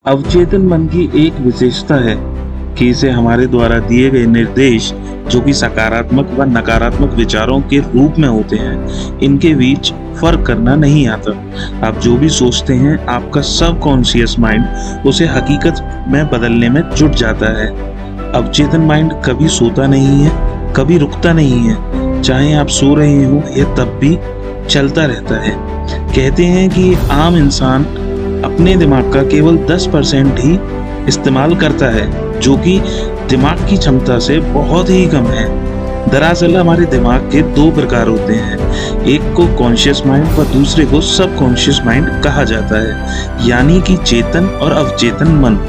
अवचेतन मन की एक विशेषता है कि इसे हमारे द्वारा दिए गए निर्देश, जो कि सकारात्मक व नकारात्मक विचारों के रूप में होते हैं, इनके बीच फर्क करना नहीं आता। आप जो भी सोचते हैं, आपका सबकॉन्शियस माइंड उसे हकीकत में बदलने में जुट जाता है। अवचेतन माइंड कभी सोता नहीं है, कभी रुकता नहीं है। चाहे आप सो रहे हो या तब भी चलता रहता है। कहते हैं कि एक आम इंसान अपने दिमाग का केवल 10% ही इस्तेमाल करता है, जो कि दिमाग की क्षमता से बहुत ही कम है। दरअसल हमारे दिमाग के दो प्रकार होते हैं, एक को कॉन्शियस माइंड व दूसरे को सबकॉन्शियस माइंड कहा जाता है, यानी कि चेतन और अवचेतन मन।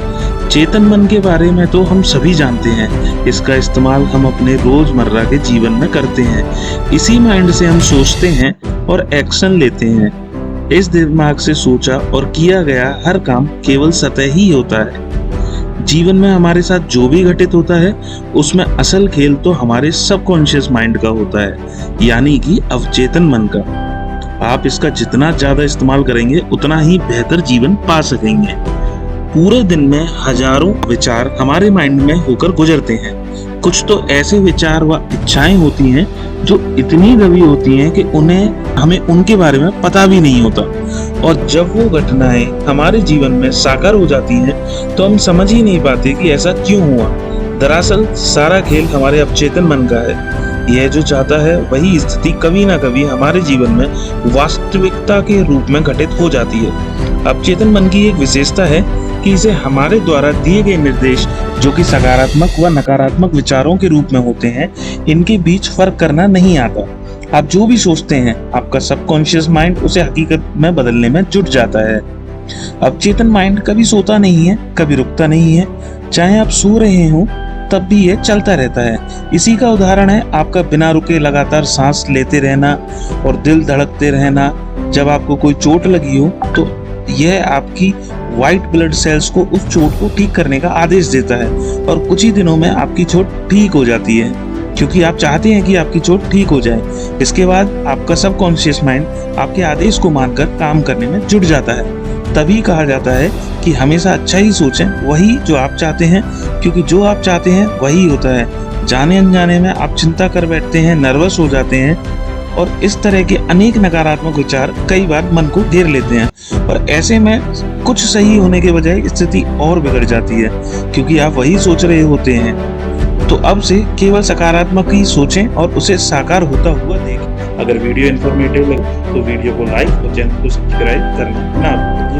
चेतन मन के बारे में तो हम सभी जानते हैं, इसका इस्तेमाल हम अपने रोजमर्रा के जीवन में करते हैं। इसी माइंड से हम सोचते हैं और एक्शन लेते हैं। इस दिमाग से सोचा और किया गया हर काम केवल सतही होता है। जीवन में हमारे साथ जो भी घटित होता है, उसमें असल खेल तो हमारे सबकॉन्शियस माइंड का होता है, यानी कि अवचेतन मन का। आप इसका जितना ज्यादा इस्तेमाल करेंगे, उतना ही बेहतर जीवन पा सकेंगे। पूरे दिन में हजारों विचार हमारे माइंड में होकर गुजरते हैं। कुछ तो ऐसे विचार व इच्छाएं होती हैं जो इतनी गहरी होती हैं कि उन्हें हमें उनके बारे में पता भी नहीं होता, और जब वो घटनाएं हमारे जीवन में साकार हो जाती हैं तो हम समझ ही नहीं पाते कि ऐसा क्यों हुआ। दरअसल सारा खेल हमारे अवचेतन मन का है। यह जो चाहता है वही स्थिति कभी ना कभी हमारे जीवन में वास्तविकता के रूप में घटित हो जाती है। अवचेतन मन की एक विशेषता है कि इसे हमारे द्वारा दिए गए निर्देश, जो कि सकारात्मक व नकारात्मक विचारों के रूप में होते हैं, इनके बीच फर्क करना नहीं आता। आप जो भी सोचते हैं, आपका सबकॉन्शियस माइंड उसे हकीकत में बदलने में जुट जाता है। अवचेतन माइंड कभी सोता नहीं है, कभी रुकता नहीं है। चाहे आप सो रहे हो तब भी यह चलता रहता है। इसी का उदाहरण है आपका बिना रुके लगातार सांस लेते रहना और दिल धड़कते रहना। जब आपको कोई चोट लगी हो तो यह आपकी व्हाइट ब्लड सेल्स को उस चोट को ठीक करने का आदेश देता है, और कुछ ही दिनों में आपकी चोट ठीक हो जाती है, क्योंकि आप चाहते हैं कि आपकी चोट ठीक हो जाए। इसके बाद आपका सबकॉन्शियस माइंड आपके आदेश को मानकर काम करने में जुट जाता है। तभी कहा जाता है कि हमेशा अच्छा ही सोचें, वही जो आप चाहते हैं, क्योंकि जो आप चाहते हैं वही होता है। जाने अनजाने में आप चिंता कर बैठते हैं, नर्वस हो जाते हैं, और इस तरह के अनेक नकारात्मक विचार कई बार मन को घेर लेते हैं, और ऐसे में कुछ सही होने के बजाय स्थिति और बिगड़ जाती है, क्योंकि आप वही सोच रहे होते हैं। तो अब से केवल सकारात्मक ही सोचें और उसे साकार होता हुआ देखें। अगर वीडियो इन्फॉर्मेटिव लगे तो वीडियो को लाइक और चैनल को सब्सक्राइब करना ना भूलें।